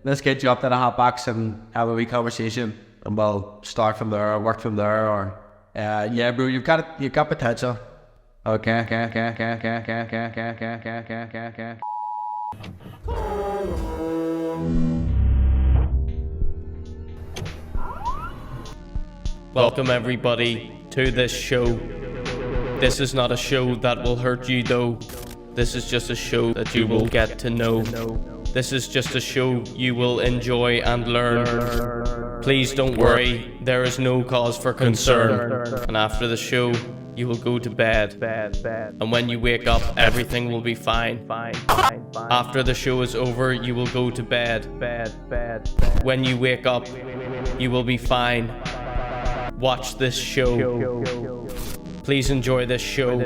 let's get you up to the Hotbox and have a wee conversation, and we'll start from there, or work from there, or yeah, bro, you've got potential. Okay. Welcome everybody to this show. This is not a show that will hurt you though. This is just a show that you will get to know. This is just a show you will enjoy and learn. Please don't worry, there is no cause for concern. And after the show, you will go to bed. And when you wake up, everything will be fine. After the show is over, you will go to bed. When you wake up, you will be fine. Watch this show. Please enjoy this show.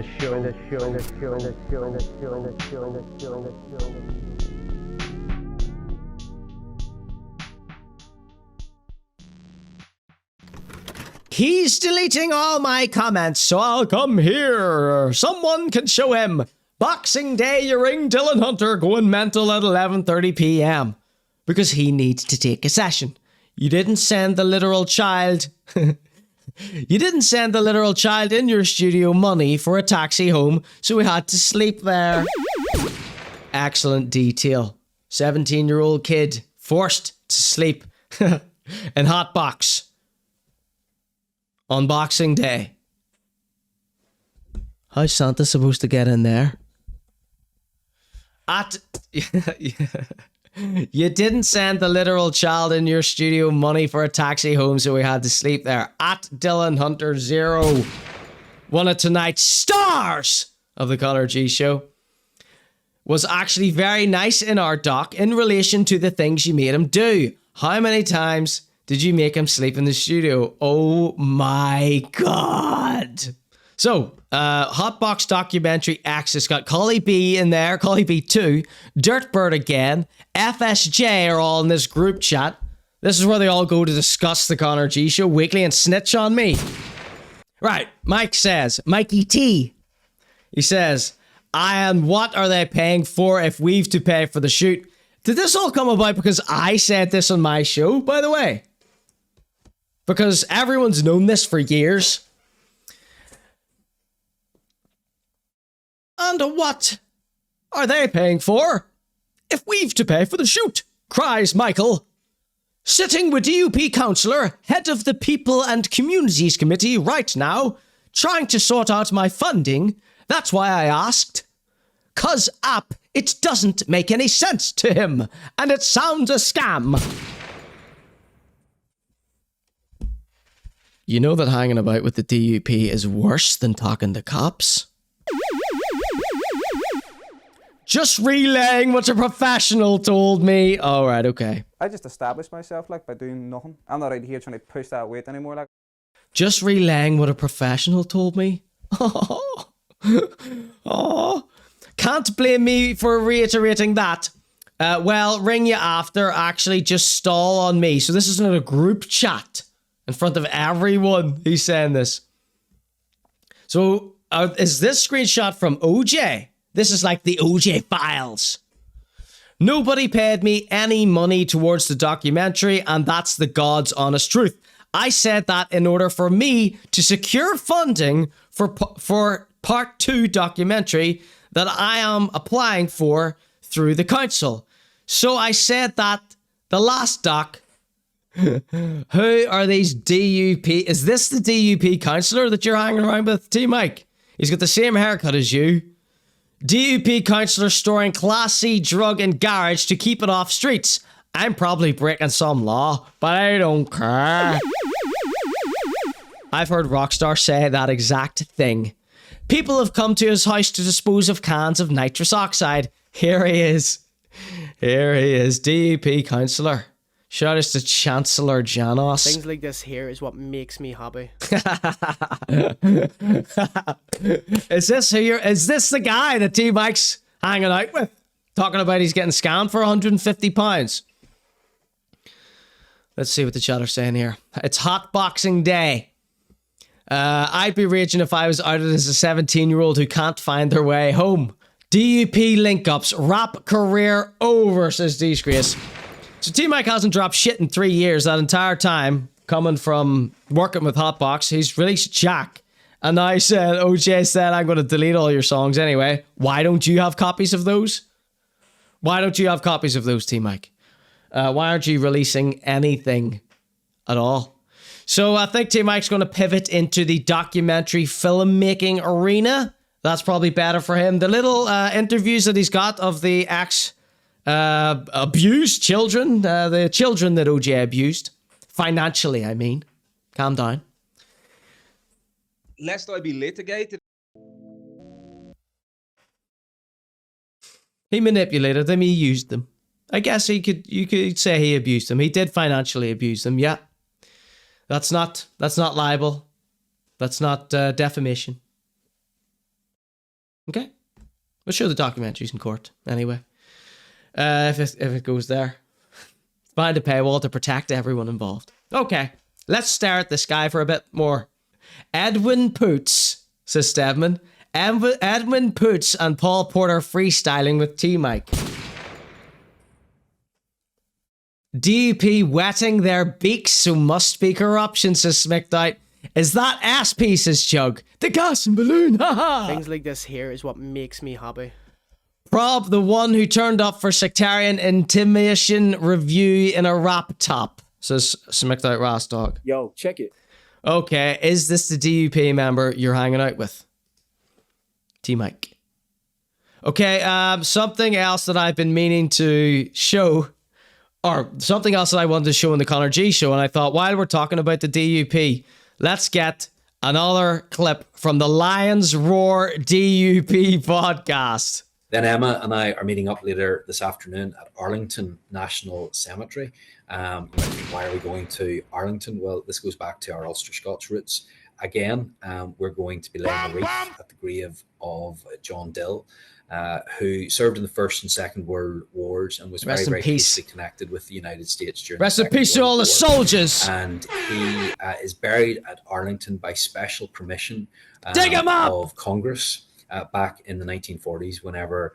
He's deleting all my comments, so I'll come here. Someone can show him. Boxing Day, you ring Dylan Hunter going mental at 11:30 p.m. because he needs to take a session. You didn't send the literal child. You didn't send the literal child in your studio money for a taxi home, so we had to sleep there. Excellent detail. 17-year-old kid forced to sleep in Hotbox on Boxing Day. How's Santa supposed to get in there? You didn't send the literal child in your studio money for a taxi home, so we had to sleep there. At Dylan Hunter 0, one of tonight's stars of the Conor G Show, was actually very nice in our doc in relation to the things you made him do. How many times did you make him sleep in the studio? Oh my God. So, Hotbox documentary X has got Collie B in there, Collie B2, Dirtbird again, FSJ are all in this group chat. This is where they all go to discuss the Conor G Show weekly and snitch on me. Right, Mike says, Mikey T, he says, and what are they paying for if we've to pay for the shoot? Did this all come about because I said this on my show, by the way? Because everyone's known this for years. And what are they paying for if we've to pay for the shoot? Cries Michael. Sitting with DUP councillor, head of the People and Communities Committee right now, trying to sort out my funding. That's why I asked. 'Cause it doesn't make any sense to him, and it sounds a scam. You know that hanging about with the DUP is worse than talking to cops? Just relaying what a professional told me. All right, okay. I just established myself like by doing nothing. I'm not out here trying to push that weight anymore. Like, just relaying what a professional told me. Oh, can't blame me for reiterating that. Well, ring you after. Actually, just stall on me. So this isn't a group chat in front of everyone. He's saying this. So is this screenshot from OJ? This is like the OJ files. Nobody paid me any money towards the documentary, and that's the God's honest truth. I said that in order for me to secure funding for part 2 documentary that I am applying for through the council. So I said that the last doc. Who are these DUP? Is this the DUP councillor that you're hanging around with, T-Mike? He's got the same haircut as you. DUP councillor storing Class C drug in garage to keep it off streets. I'm probably breaking some law, but I don't care. I've heard Rockstar say that exact thing. People have come to his house to dispose of cans of nitrous oxide. Here he is. Here he is, DUP councillor. Shout out to Chancellor Janos. Things like this here is what makes me happy. Is this the guy that T-Mike's hanging out with? Talking about he's getting scammed for £150. Let's see what the chat are saying here. It's Hot Boxing Day. I'd be raging if I was outed as a 17-year-old who can't find their way home. DUP link-ups. Rap career over, says Disgrace. So T-Mike hasn't dropped shit in 3 years. That entire time, coming from working with Hotbox, he's released Jack. And I said, OJ said, I'm going to delete all your songs anyway. Why don't you have copies of those? Why don't you have copies of those, T-Mike? Why aren't you releasing anything at all? So I think T-Mike's going to pivot into the documentary filmmaking arena. That's probably better for him. The little interviews that he's got of the abused children, the children that OJ abused, financially, I mean. Calm down. Lest I be litigated. He manipulated them, he used them. I guess you could say he abused them. He did financially abuse them, yeah. That's not libel. That's not defamation. Okay. We'll show the documentaries in court anyway. If it goes there. It's behind a paywall to protect everyone involved. Okay. Let's stare at this guy for a bit more. Edwin Poots, says Stedman. Edwin Poots and Paul Porter freestyling with T-Mike. DUP wetting their beaks, so must be corruption, says Smickdite. Is that ass pieces, Chug? The gas and balloon, haha! Things like this here is what makes me happy. Prob the one who turned up for sectarian intimidation review in a rap top, says Smickdite Rastog. Yo, check it. Okay, is this the DUP member you're hanging out with? T-Mike. Okay, something else that I've been meaning to show, or something else that I wanted to show in the Conor G Show, and I thought, while we're talking about the DUP, let's get another clip from the Lions Roar DUP podcast. Then Emma and I are meeting up later this afternoon at Arlington National Cemetery. Why are we going to Arlington? Well, this goes back to our Ulster Scots roots. Again, we're going to be laying a wreath at the grave of John Dill, who served in the First and Second World Wars and was very closely connected with the United States during Rest in peace to all the soldiers. And he is buried at Arlington by special permission of Congress back in the 1940s, whenever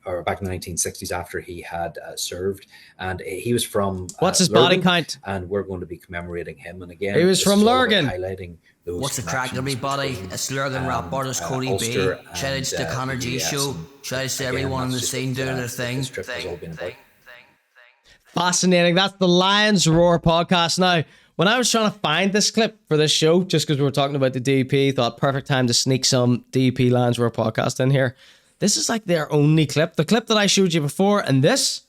or back in the 1960s after he had served. And he was from what's his Lurgan, body count? And we're going to be commemorating him. And again, he was from Lurgan. Highlighting those what's the crack, everybody? It's Lurgan rap artist Cody B. Shout out to the Conor G Show. Shout out to everyone in the scene doing their thing. Fascinating. That's the Lions Roar podcast. Now, when I was trying to find this clip for this show, just because we were talking about the DUP, thought perfect time to sneak some DUP Lions Roar podcast in here. This is like their only clip. The clip that I showed you before, and this.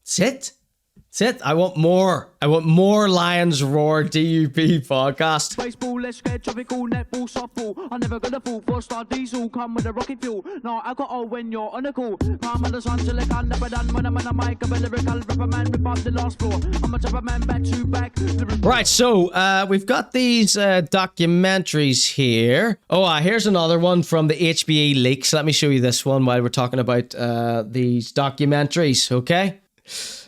That's it. That's it. I want more. I want more Lions Roar DUP podcast. Baseball, let's get tropical, netball, softball. I'm never gonna fall for star diesel. Come with a rocket fuel. No alcohol when you're on a call. Come on the sun till I can never done. When I'm on a mic, I'm a lyrical rapper man. Rip off the last floor. I'm a chopper man, back to back. Right, so we've got these documentaries here. Oh, here's another one from the HBE leaks. Let me show you this one while we're talking about these documentaries, okay?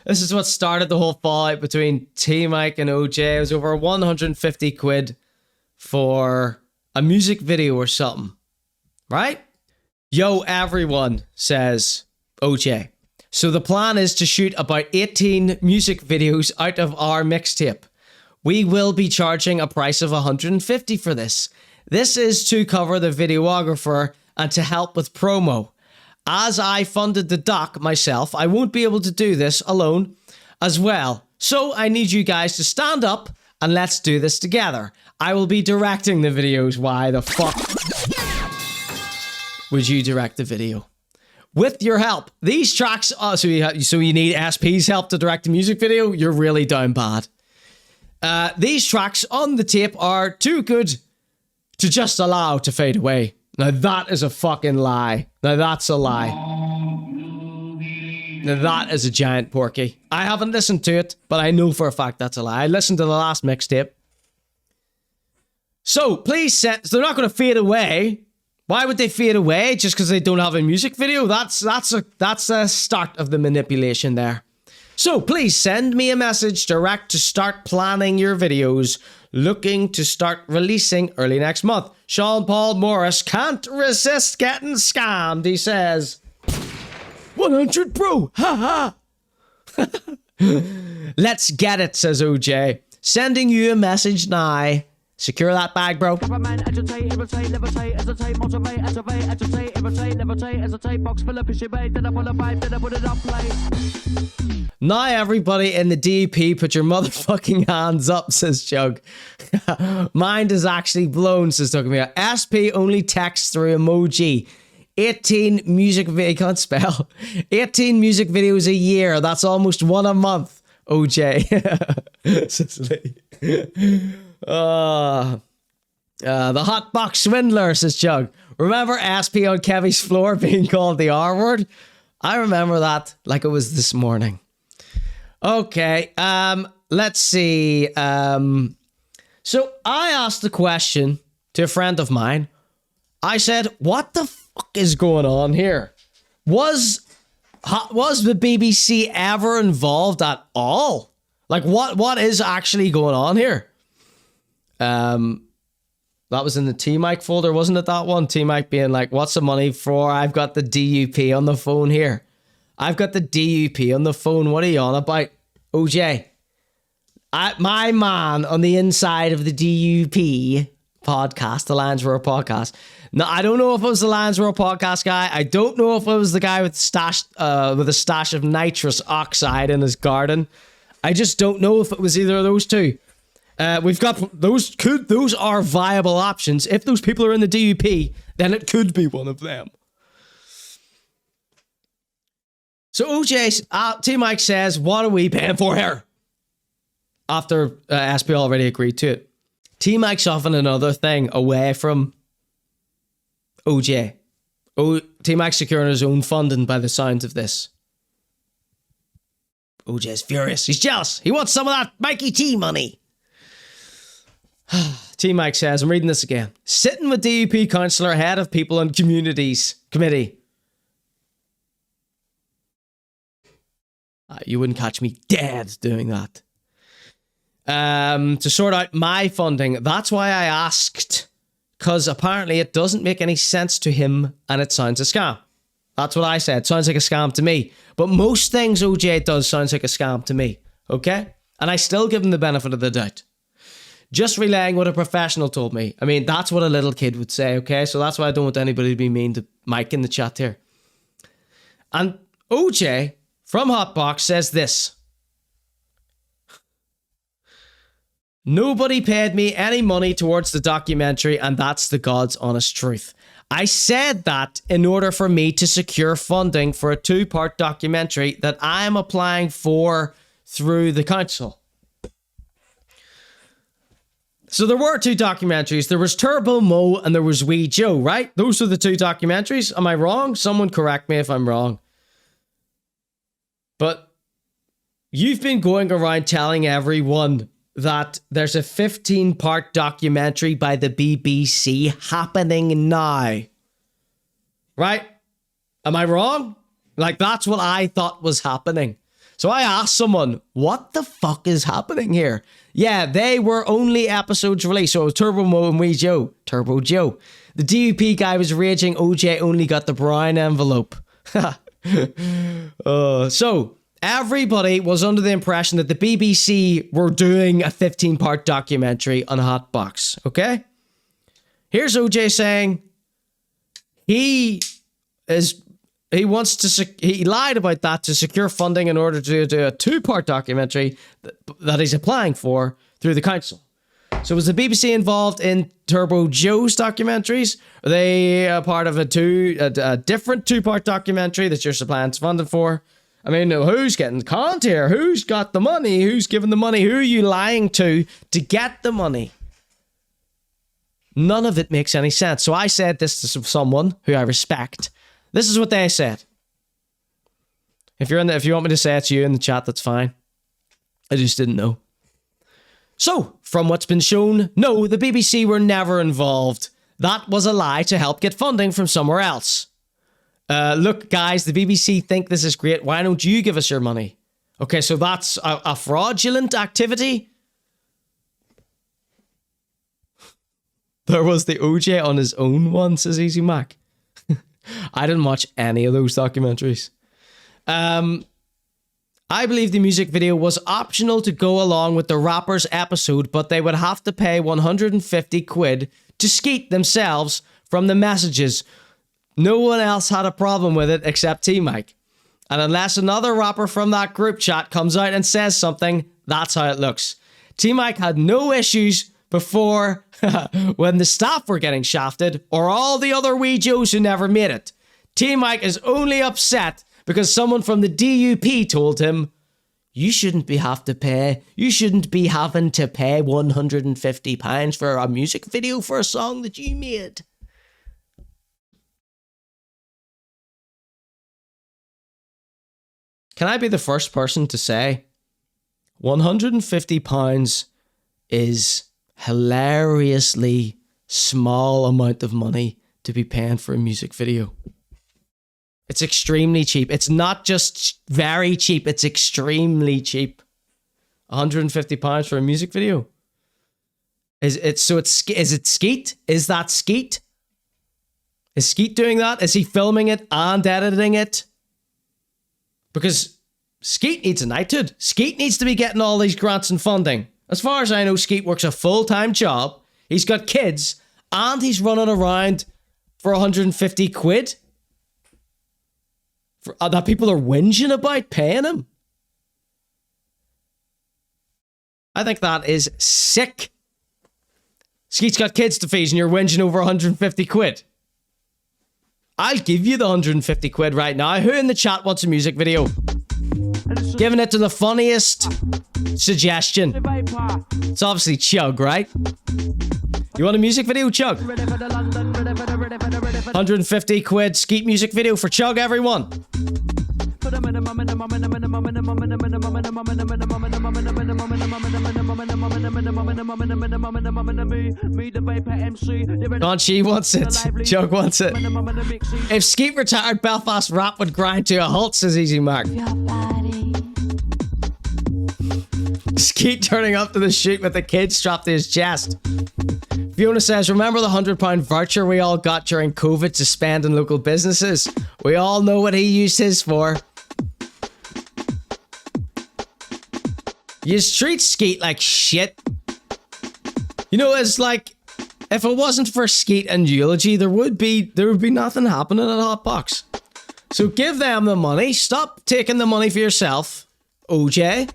This is what started the whole fallout between T-Mike and OJ. It was over 150 quid for a music video or something, right? Yo, everyone, says OJ. So the plan is to shoot about 18 music videos out of our mixtape. We will be charging a price of 150 for this. This is to cover the videographer and to help with promo. As I funded the doc myself, I won't be able to do this alone as well. So I need you guys to stand up and let's do this together. I will be directing the videos. Why the fuck would you direct the video? With your help. These tracks, so you need SP's help to direct the music video? You're really down bad. These tracks on the tape are too good to just allow to fade away. Now that is a fucking lie. Now that's a lie. Now that is a giant porky. I haven't listened to it, but I know for a fact that's a lie. I listened to the last mixtape. So please send. They're not going to fade away. Why would they fade away just because they don't have a music video? That's a start of the manipulation there. So please send me a message direct to start planning your videos. Looking to start releasing early next month. Sean Paul Morris can't resist getting scammed. He says, 100 bro, ha Let's get it, says OJ. Sending you a message now. Secure that bag, bro. Man, agitate, irritate, levitate, hesitate, motivate, activate, agitate, irritate, levitate, hesitate, box full of fishy bait, then I pull a pipe, then I put it up play. Now everybody in the DP, put your motherfucking hands up, says Chug. Mind is actually blown, says Talking About. SP only text through emoji. 18 music video, can't spell. 18 music videos a year. That's almost one a month. OJ. Says Lee. The Hotbox swindler, says Chug. Remember SP on Kevy's floor being called the R word? I remember that like it was this morning. Okay, let's see. So I asked the question to a friend of mine. I said, what the fuck is going on here? Was the BBC ever involved at all? Like, what is actually going on here? That was in the T-Mike folder, wasn't it, that one? T-Mike being like, what's the money for? I've got the DUP on the phone here. I've got the DUP on the phone. What are you on about? OJ, my man on the inside of the DUP podcast, the Lansborough podcast. No, I don't know if it was the Lansborough podcast guy. I don't know if it was the guy with a stash of nitrous oxide in his garden. I just don't know if it was either of those two. We've got those. Those are viable options. If those people are in the DUP, then it could be one of them. So OJ, T-Mike says, what are we paying for here? After SP already agreed to it. T-Mike's off on another thing away from OJ. T-Mike's securing his own funding by the sounds of this. OJ's furious. He's jealous. He wants some of that Mikey T money. T-Mike says, I'm reading this again. Sitting with DUP councillor, head of people and communities committee. You wouldn't catch me dead doing that. To sort out my funding. That's why I asked. Because apparently it doesn't make any sense to him and it sounds a scam. That's what I said. Sounds like a scam to me. But most things OJ does sounds like a scam to me. Okay? And I still give him the benefit of the doubt. Just relaying what a professional told me. I mean, that's what a little kid would say, okay? So that's why I don't want anybody to be mean to Mike in the chat here. And OJ from Hotbox says this. Nobody paid me any money towards the documentary, and that's the God's honest truth. I said that in order for me to secure funding for a 2-part documentary that I'm applying for through the council. So there were 2 documentaries. There was Turbo Mo and there was Wee Joe, right? Those are the 2 documentaries. Am I wrong? Someone correct me if I'm wrong. But you've been going around telling everyone that there's a 15-part documentary by the BBC happening now. Right? Am I wrong? Like, that's what I thought was happening. So I asked someone, what the fuck is happening here? Yeah, they were only episodes released. So it was Turbo Mo and Wee Joe. Turbo Joe. The DUP guy was raging OJ only got the brown envelope. So everybody was under the impression that the BBC were doing a 15-part documentary on Hotbox. Okay? Here's OJ saying he lied about that to secure funding in order to do a 2-part documentary that he's applying for through the council. So was the BBC involved in Turbo Joe's documentaries? Are they a part of a different 2-part documentary that you're supplying funding for? I mean, who's getting conned here? Who's got the money? Who's giving the money? Who are you lying to get the money? None of it makes any sense. So I said this to someone who I respect. This is what they said. If you want me to say it to you in the chat, that's fine. I just didn't know. So, from what's been shown, no, the BBC were never involved. That was a lie to help get funding from somewhere else. Look, guys, the BBC think this is great. Why don't you give us your money? Okay, so that's a fraudulent activity. There was the OJ on his own one, says Easy Mac. I didn't watch any of those documentaries. I believe the music video was optional to go along with the rapper's episode, but they would have to pay 150 quid to Skeet themselves from the messages. No one else had a problem with it except T-Mike. And unless another rapper from that group chat comes out and says something, that's how it looks. T-Mike had no issues before when the staff were getting shafted or all the other wee Joes who never made it. T-Mike is only upset because someone from the DUP told him, you shouldn't be having to pay £150 for a music video for a song that you made. Can I be the first person to say £150 is hilariously small amount of money to be paying for a music video? It's extremely cheap. It's not just very cheap, it's extremely cheap. £150 for a music video. Is it Skeet? Is that Skeet? Is Skeet doing that? Is he filming it and editing it? Because Skeet needs a knighthood. Skeet needs to be getting all these grants and funding. As far as I know, Skeet works a full-time job. He's got kids and he's running around for 150 quid. That people are whinging about paying him. I think that is sick. Skeet's got kids to feed and you're whinging over 150 quid. I'll give you the 150 quid right now. Who in the chat wants a music video? Giving it to the funniest suggestion. It's obviously Chug, right? You want a music video, Chug? 150 quid Skeet music video for Chug, everyone. Don She wants it. Chug wants it. If Skeet retired, Belfast rap would grind to a halt, says Easy Mark. Skeet turning up to the shoot with the kid strapped to his chest. Fiona says, remember the £100 voucher we all got during COVID to spend in local businesses? We all know what he used his for. You treat Skeet like shit. You know, it's like, if it wasn't for Skeet and Eulogy, there would be nothing happening at Hotbox. So give them the money. Stop taking the money for yourself, OJ.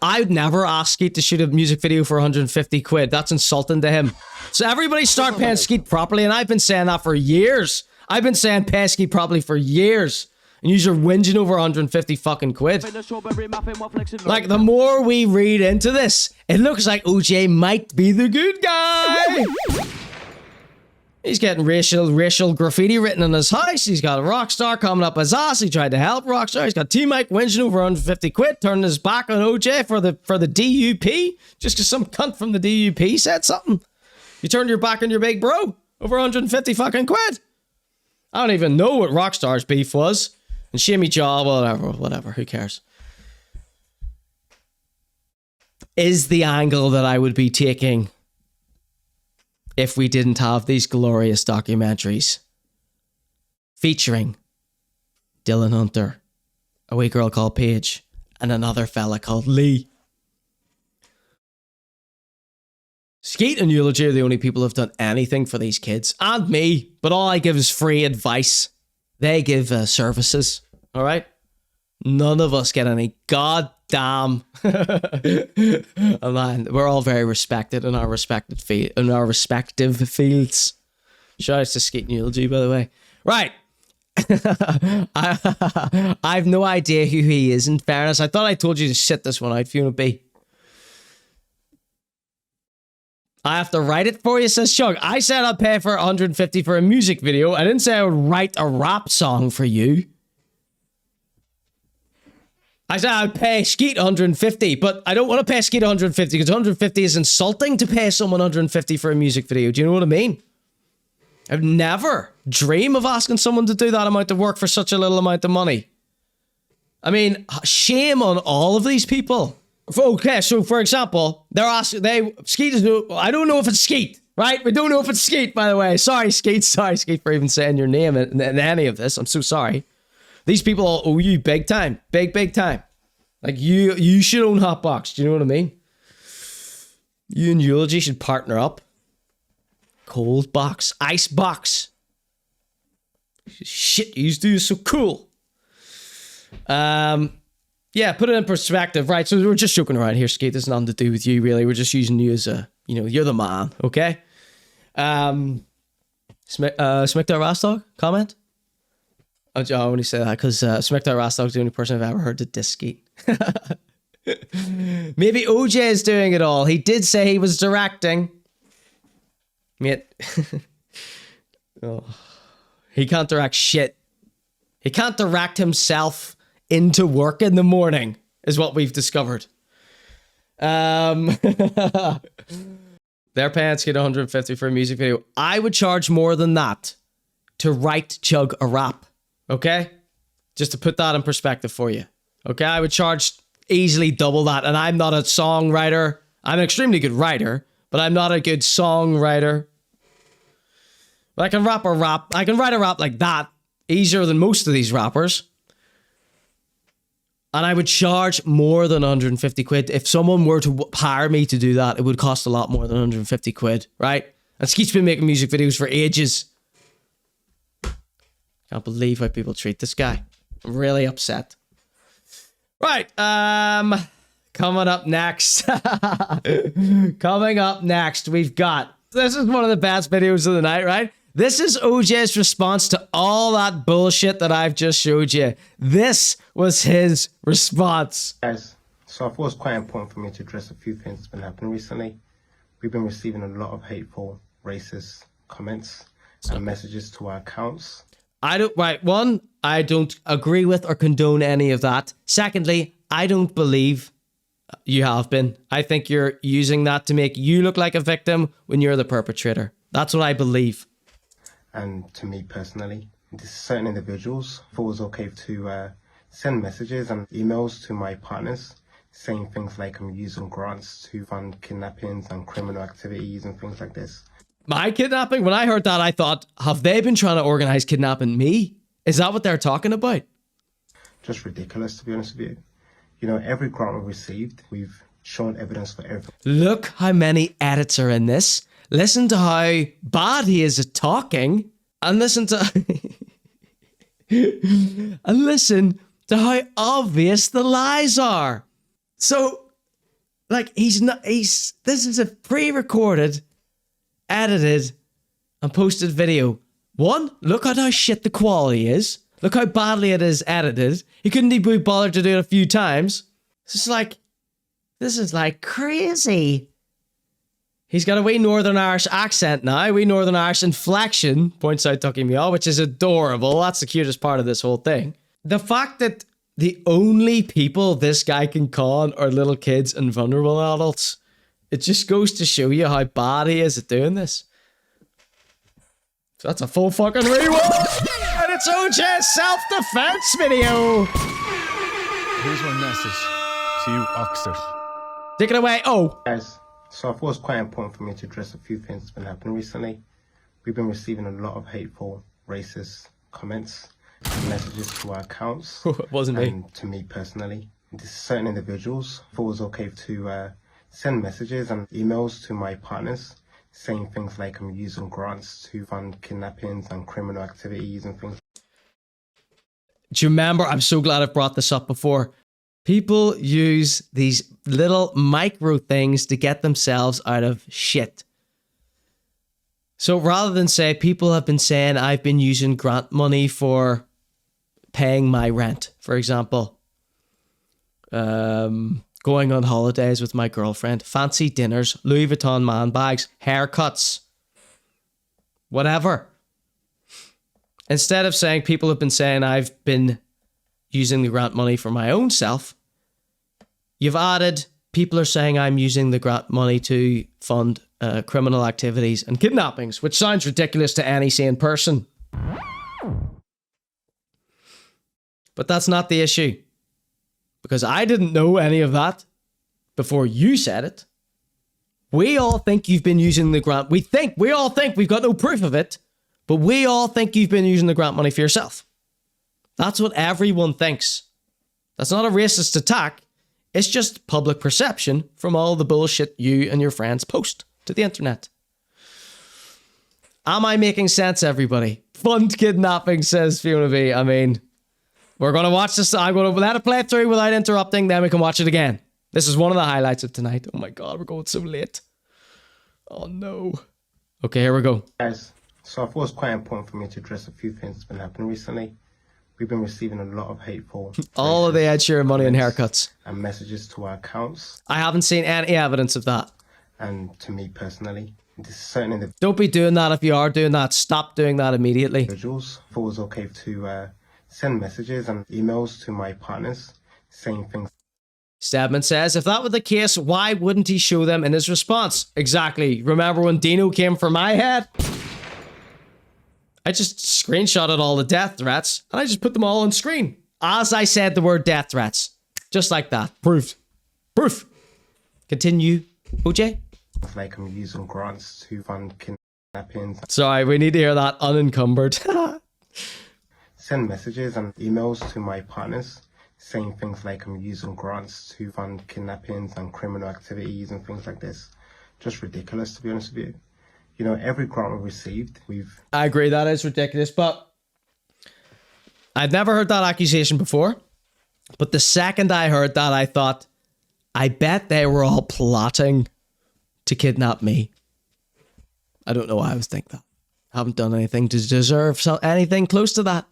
I would never ask Skeet to shoot a music video for 150 quid. That's insulting to him. So everybody start paying Skeet properly, and I've been saying that for years. I've been saying pay Skeet properly for years. And you're whinging over 150 fucking quid. Like, the more we read into this, it looks like OJ might be the good guy. He's getting racial graffiti written on his house. He's got a Rockstar coming up his ass. He tried to help Rockstar. He's got T-Mike whinging over 150 quid, turning his back on OJ for the DUP. Just because some cunt from the DUP said something. You turned your back on your big bro over 150 fucking quid. I don't even know what Rockstar's beef was. And Shimmy Jaw, whatever, who cares? Is the angle that I would be taking if we didn't have these glorious documentaries featuring Dylan Hunter, a wee girl called Paige, and another fella called Lee. Skeet and Eulogy are the only people who've done anything for these kids, and me, but all I give is free advice. They give services, all right? None of us get any goddamn. Man, we're all very respected in our respective fields. Shout out to Skeet and Eulogy, by the way. Right. I have no idea who he is, in fairness. I thought I told you to sit this one out, Fiona B. I have to write it for you, says Chug. I said I'd pay for 150 for a music video. I didn't say I would write a rap song for you. I said I'd pay Skeet 150, but I don't want to pay Skeet 150 because 150 is insulting to pay someone 150 for a music video. Do you know what I mean? I'd never dream of asking someone to do that amount of work for such a little amount of money. I mean, shame on all of these people. Okay, so for example, Skeet is new. I don't know if it's Skeet, right? We don't know if it's Skeet, by the way. Sorry, Skeet. Sorry, Skeet, for even saying your name in any of this. I'm so sorry. These people all owe you big time. Big time. Like, you should own Hotbox. Do you know what I mean? You and Eulogy should partner up. Cold box. Ice box. Shit, you do so cool. Yeah, put it in perspective, right? So we're just joking around here, Skate. This is nothing to do with you, really. We're just using you as a, you're the man, okay? Smick Rastog, comment? I only say that because Smick Rastog's the only person I've ever heard to diss Skate. Maybe OJ is doing it all. He did say he was directing. Mate. Oh. He can't direct shit. He can't direct himself into work in the morning, is what we've discovered. Their pants get 150 for a music video. I would charge more than that to write Chug a rap. Okay? Just to put that in perspective for you. Okay? I would charge easily double that. And I'm not a songwriter. I'm an extremely good writer, but I'm not a good songwriter. But I can rap a rap. I can write a rap like that easier than most of these rappers. And I would charge more than 150 quid. If someone were to hire me to do that, it would cost a lot more than 150 quid, right? And Skeet's been making music videos for ages. Can't believe how people treat this guy. I'm really upset. Right, coming up next. Coming up next, we've got... This is one of the best videos of the night, right? This is OJ's response to all that bullshit that I've just showed you. This was his response. Guys, so I thought it was quite important for me to address a few things that's been happening recently. We've been receiving a lot of hateful, racist comments and messages to our accounts. One, I don't agree with or condone any of that. Secondly, I don't believe you have been. I think you're using that to make you look like a victim when you're the perpetrator. That's what I believe. And to me personally, to certain individuals, I thought it was okay to send messages and emails to my partners saying things like I'm using grants to fund kidnappings and criminal activities and things like this. My kidnapping? When I heard that, I thought, have they been trying to organize kidnapping me? Is that what they're talking about? Just ridiculous, to be honest with you. You know, every grant we received, we've shown evidence for everything. Look how many edits are in this. Listen to how bad he is at talking. And listen to... and listen to how obvious the lies are. So, like, this is a pre-recorded, edited, and posted video. One, look at how shit the quality is. Look how badly it is edited. He couldn't even be bothered to do it a few times. This is like crazy. He's got a wee Northern Irish accent now, wee Northern Irish inflection, points out Tucky Meow, which is adorable. That's the cutest part of this whole thing. The fact that the only people this guy can con are little kids and vulnerable adults, it just goes to show you how bad he is at doing this. So that's a full fucking rewind! And it's OJ's self-defense video! Here's my message to you Oxford. Take it away, oh! Guys, so I thought it was quite important for me to address a few things that's been happening recently. We've been receiving a lot of hateful, racist comments and messages to our accounts. It wasn't me. And to me personally, to certain individuals, I thought it was okay to send messages and emails to my partners saying things like I'm using grants to fund kidnappings and criminal activities and things. Do you remember? I'm so glad I've brought this up before. People use these little micro things to get themselves out of shit. So rather than say, people have been saying I've been using grant money for paying my rent, for example. Going on holidays with my girlfriend, fancy dinners, Louis Vuitton man bags, haircuts, whatever. Instead of saying people have been saying I've been using the grant money for my own self, you've added people are saying I'm using the grant money to fund criminal activities and kidnappings, which sounds ridiculous to any sane person. But that's not the issue. Because I didn't know any of that before you said it. We all think you've been using the grant. We all think, we've got no proof of it, but we all think you've been using the grant money for yourself. That's what everyone thinks. That's not a racist attack. It's just public perception from all the bullshit you and your friends post to the internet. Am I making sense, everybody? Fund kidnapping, says Fiona B. I mean, we're going to watch this. I'm going to let it play through without interrupting. Then we can watch it again. This is one of the highlights of tonight. Oh my God, we're going so late. Oh no. Okay, here we go. Guys, so I thought it was quite important for me to address a few things that's been happening recently. We've been receiving a lot of hateful all of the Ed Sheeran money and haircuts and messages to our accounts. I haven't seen any evidence of that. And to me personally, this is certain individuals. Don't be doing that. If you are doing that, stop doing that immediately. Individuals thought it was okay to send messages and emails to my partners saying things. Stedman says, if that were the case, why wouldn't he show them in his response? Exactly. Remember when Dino came for my head? I just screenshotted all the death threats and I just put them all on screen. As I said the word death threats. Just like that. Proof. Proof. Continue, OJ. Like I'm using grants to fund kidnappings. Sorry, we need to hear that unencumbered. Send messages and emails to my partners saying things like I'm using grants to fund kidnappings and criminal activities and things like this. Just ridiculous, to be honest with you. You know, every grant we received, I agree, that is ridiculous, but I'd never heard that accusation before. But the second I heard that, I thought, I bet they were all plotting to kidnap me. I don't know why I was thinking that. I haven't done anything to deserve anything close to that.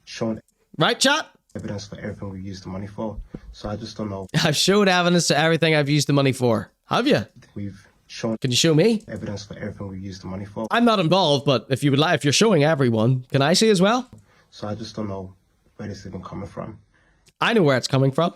Shown right, chat? Evidence for everything we used the money for. So I just don't know. I've showed evidence to everything I've used the money for. Have you? We've shown. Can you show me? Evidence for everything we used the money for. I'm not involved, but if you would like, if you're showing everyone, can I see as well? So I just don't know where this is even coming from. I know where it's coming from.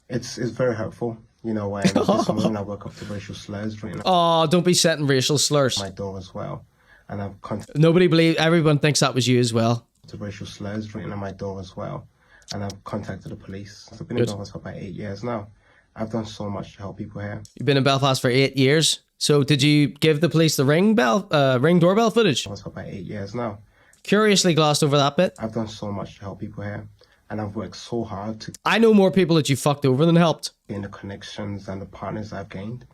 It's very hurtful. You know, when this morning I woke up to racial slurs written. Oh, don't be setting racial slurs. My door as well, and I've nobody believes. Everyone thinks that was you as well. To racial slurs written on my door as well, and I've contacted the police. I've been in Belfast for about 8 years now. I've done so much to help people here. You've been in Belfast for 8 years. So did you give the police the ring doorbell footage? I was for about 8 years now. Curiously glossed over that bit. I've done so much to help people here, and I've worked so hard to. I know more people that you fucked over than helped. In the connections and the partners I've gained,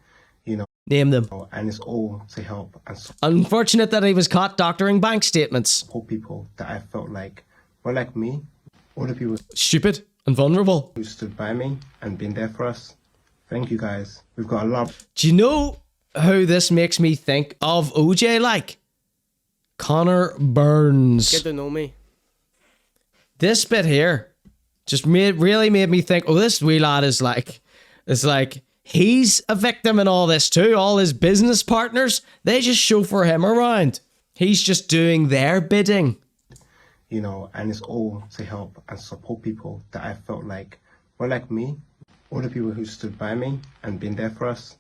you know. Name them. And it's all to help and unfortunate that he was caught doctoring bank statements. Support people that I felt like were like me, all the people stupid and vulnerable who stood by me and been there for us. Thank you guys. We've got a lot. Do you know who this makes me think of OJ like? Connor Burns. Get to know me. This bit here just really made me think, oh, this wee lad is like, he's a victim in all this too. All his business partners, they just chauffeur him around. He's just doing their bidding. You know, and it's all to help and support people that I felt like were like me. All the people who stood by me and been there for us.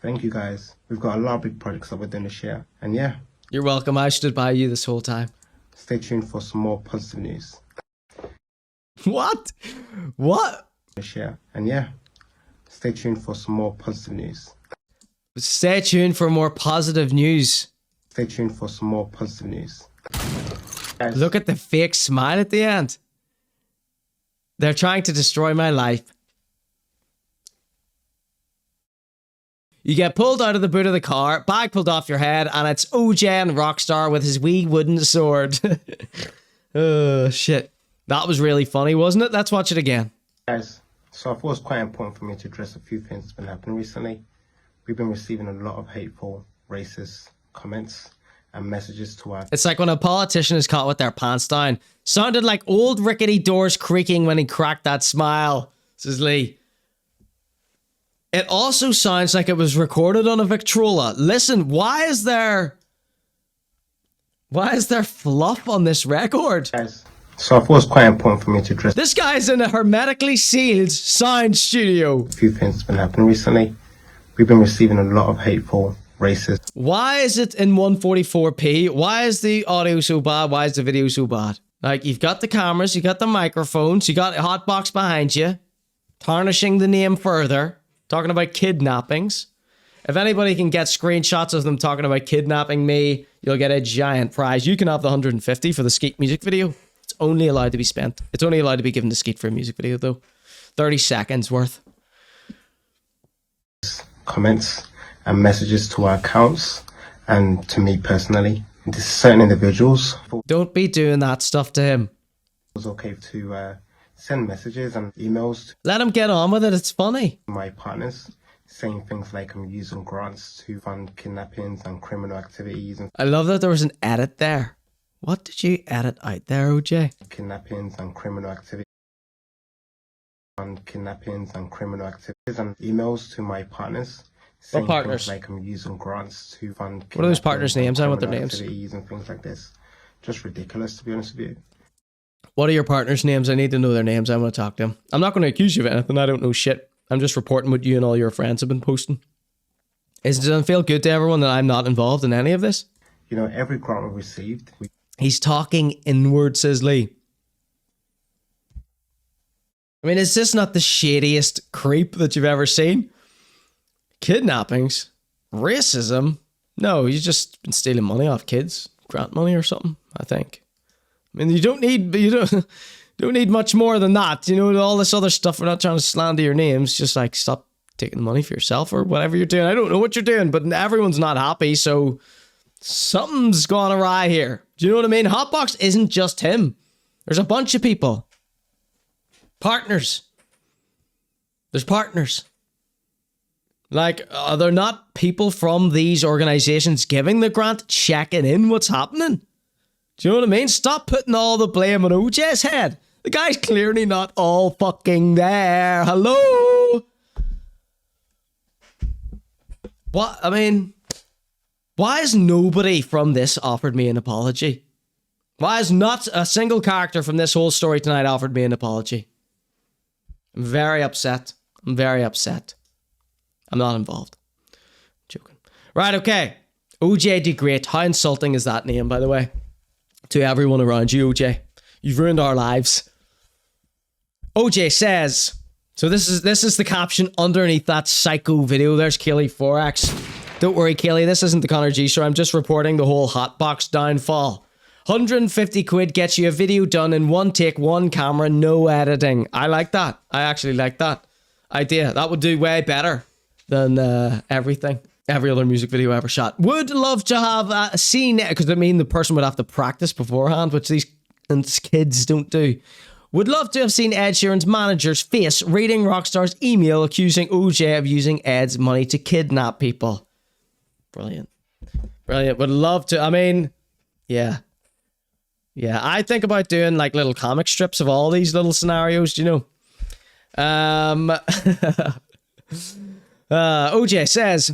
Thank you guys. We've got a lot of big projects that we're doing this year. And yeah. You're welcome. I stood by you this whole time. Stay tuned for some more positive news. What? What? This year. And yeah. Stay tuned for some more positive news. Stay tuned for more positive news. Stay tuned for some more positive news. Guys. Look at the fake smile at the end. They're trying to destroy my life. You get pulled out of the boot of the car, bag pulled off your head, and it's OJ and Rockstar with his wee wooden sword. Oh, shit. That was really funny, wasn't it? Let's watch it again. Guys, so I thought it was quite important for me to address a few things that's been happening recently. We've been receiving a lot of hateful, racist comments and messages to our... It's like when a politician is caught with their pants down. Sounded like old rickety doors creaking when he cracked that smile, says Lee. It also sounds like it was recorded on a Victrola. Listen, why is there fluff on this record? Guys, so I thought it was quite important for me to address... This guy's in a hermetically sealed sound studio. A few things that's been happening recently. We've been receiving a lot of hateful, racist... Why is it in 144p? Why is the audio so bad? Why is the video so bad? Like, you've got the cameras, you got the microphones, you got a Hotbox behind you, tarnishing the name further. Talking about kidnappings. If anybody can get screenshots of them talking about kidnapping me, you'll get a giant prize. You can have the 150 for the Skeet music video. It's It's only allowed to be spent. It's only allowed to be given to Skeet for a music video, though. 30 seconds worth. Comments and messages to our accounts and to me personally. To certain individuals. Don't be doing that stuff to him. It was okay to send messages and emails to Let him get on with it. It's funny. my partners, saying things like I'm using grants to fund kidnappings and criminal activities and I love that there was an edit there. What did you edit out there, OJ? kidnappings and criminal activities. Fund kidnappings and criminal activities and emails to my partners. Saying partners? things like I'm using grants to fund. What are those partners' kidnappings names? I and want their criminal names. activities and things like this. Just ridiculous, to be honest with you. What are your partners' names? I need to know their names. I want to talk to them. I'm not going to accuse you of anything. I don't know shit. I'm just reporting what you and all your friends have been posting. Does it feel good to everyone that I'm not involved in any of this? You know, every grant we received, He's talking inward, says Lee. I mean, is this not the shadiest creep that you've ever seen? Kidnappings? Racism? No, he's just been stealing money off kids. Grant money or something, I think. I mean, you don't need much more than that. You know, all this other stuff. We're not trying to slander your names. Just like stop taking the money for yourself or whatever you're doing. I don't know what you're doing, but everyone's not happy, so something's gone awry here. Do you know what I mean? Hotbox isn't just him. There's a bunch of people. Partners. There's partners. Like, are there not people from these organizations giving the grant, checking in what's happening? Do you know what I mean? Stop putting all the blame on OJ's head. The guy's clearly not all fucking there. Hello? What? I mean, why has nobody from this offered me an apology? Why has not a single character from this whole story tonight offered me an apology? I'm very upset. I'm very upset. I'm not involved. Joking. Right, okay. OJ the Great. How insulting is that name, by the way? To everyone around you, OJ. You've ruined our lives. OJ says, so this is the caption underneath that psycho video. There's Kaylee 4X. Don't worry, Kaylee, this isn't the Conor G Show. I'm just reporting the whole Hotbox downfall. 150 quid gets you a video done in one take, one camera, no editing. I like that. I actually like that idea. That would do way better than everything. Every other music video ever shot. Would love to have seen it, because I mean the person would have to practice beforehand, which these kids don't do. Would love to have seen Ed Sheeran's manager's face reading Rockstar's email accusing OJ of using Ed's money to kidnap people. Brilliant. Brilliant. Would love to. I mean, yeah. Yeah, I think about doing like little comic strips of all these little scenarios, you know. OJ says,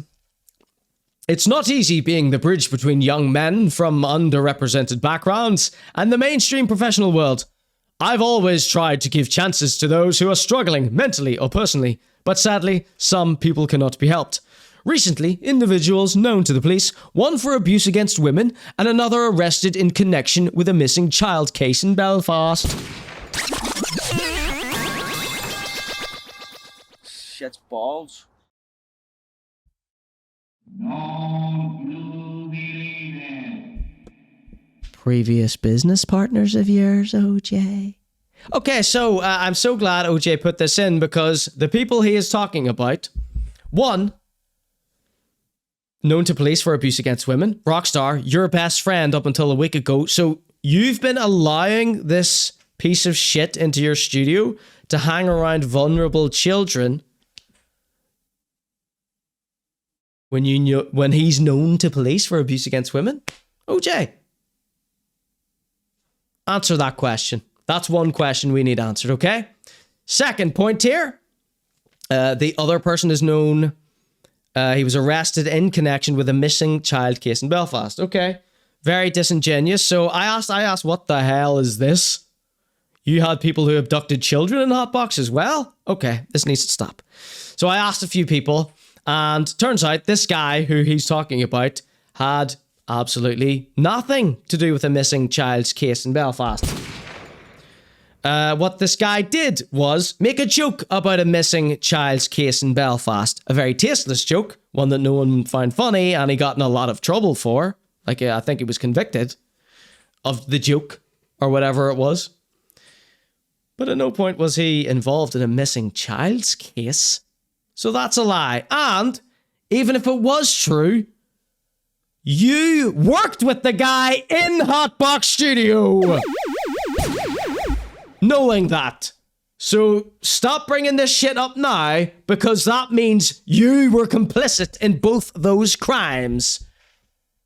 it's not easy being the bridge between young men from underrepresented backgrounds and the mainstream professional world. I've always tried to give chances to those who are struggling mentally or personally, but sadly, some people cannot be helped. Recently, individuals known to the police, one for abuse against women and another arrested in connection with a missing child case in Belfast. Shit's balls. Previous business partners of yours, OJ? Okay, so I'm so glad OJ put this in, because the people he is talking about, one, known to police for abuse against women. Rockstar, your best friend up until a week ago. So you've been allowing this piece of shit into your studio to hang around vulnerable children when he's known to police for abuse against women? OJ, answer that question. That's one question we need answered, okay? Second point here. The other person is known... he was arrested in connection with a missing child case in Belfast. Okay. Very disingenuous. So I asked, what the hell is this? You had people who abducted children in Hotbox as well? Okay, this needs to stop. So I asked a few people, and turns out this guy who he's talking about had absolutely nothing to do with a missing child's case in Belfast. What this guy did was make a joke about a missing child's case in Belfast. A very tasteless joke, one that no one found funny, and he got in a lot of trouble for. Like, I think he was convicted of the joke. or whatever it was. But at no point was he involved in a missing child's case. So that's a lie. And even if it was true, you worked with the guy in Hotbox Studio, knowing that. So stop bringing this shit up now, because that means you were complicit in both those crimes.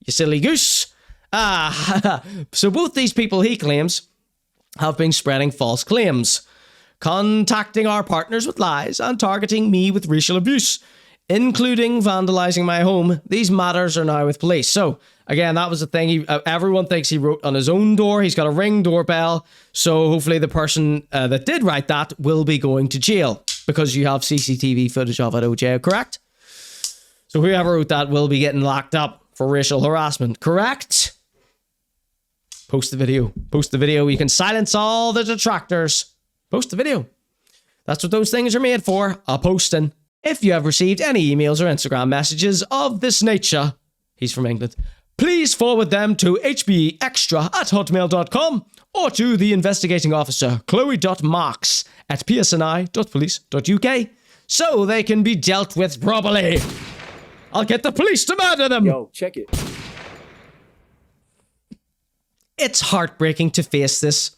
You silly goose. So both these people, he claims, have been spreading false claims, contacting our partners with lies, and targeting me with racial abuse, including vandalizing my home. These matters are now with police. So, again, that was the thing. Everyone thinks he wrote on his own door. He's got a Ring doorbell. So, hopefully the person that did write that will be going to jail, because you have CCTV footage of it, OJ, correct? So, whoever wrote that will be getting locked up for racial harassment, correct? Post the video. Post the video. You can silence all the detractors. Post the video. That's what those things are made for, a posting. If you have received any emails or Instagram messages of this nature, he's from England, please forward them to hbeextra@hotmail.com or to the investigating officer, chloe.marks@psni.police.uk, so they can be dealt with properly. I'll get the police to murder them. Yo, check it. It's heartbreaking to face this,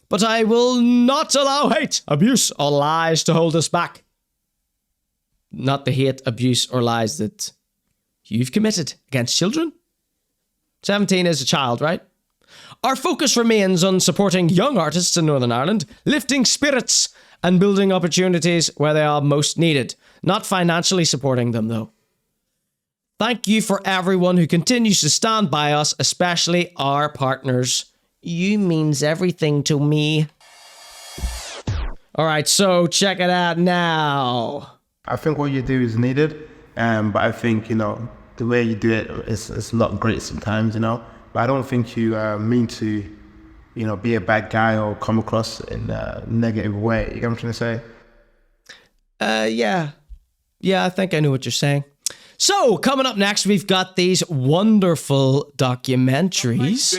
but I will not allow hate, abuse, or lies to hold us back. Not the hate, abuse, or lies that you've committed against children. 17 is a child, right? Our focus remains on supporting young artists in Northern Ireland, lifting spirits, and building opportunities where they are most needed. Not financially supporting them, though. Thank you for everyone who continues to stand by us, especially our partners. You means everything to me. All right, so check it out now. I think what you do is needed, but I think, the way you do it is not great sometimes, But I don't think you mean to, be a bad guy or come across in a negative way. You get what I'm trying to say? Yeah, I think I know what you're saying. So, coming up next, we've got these wonderful documentaries.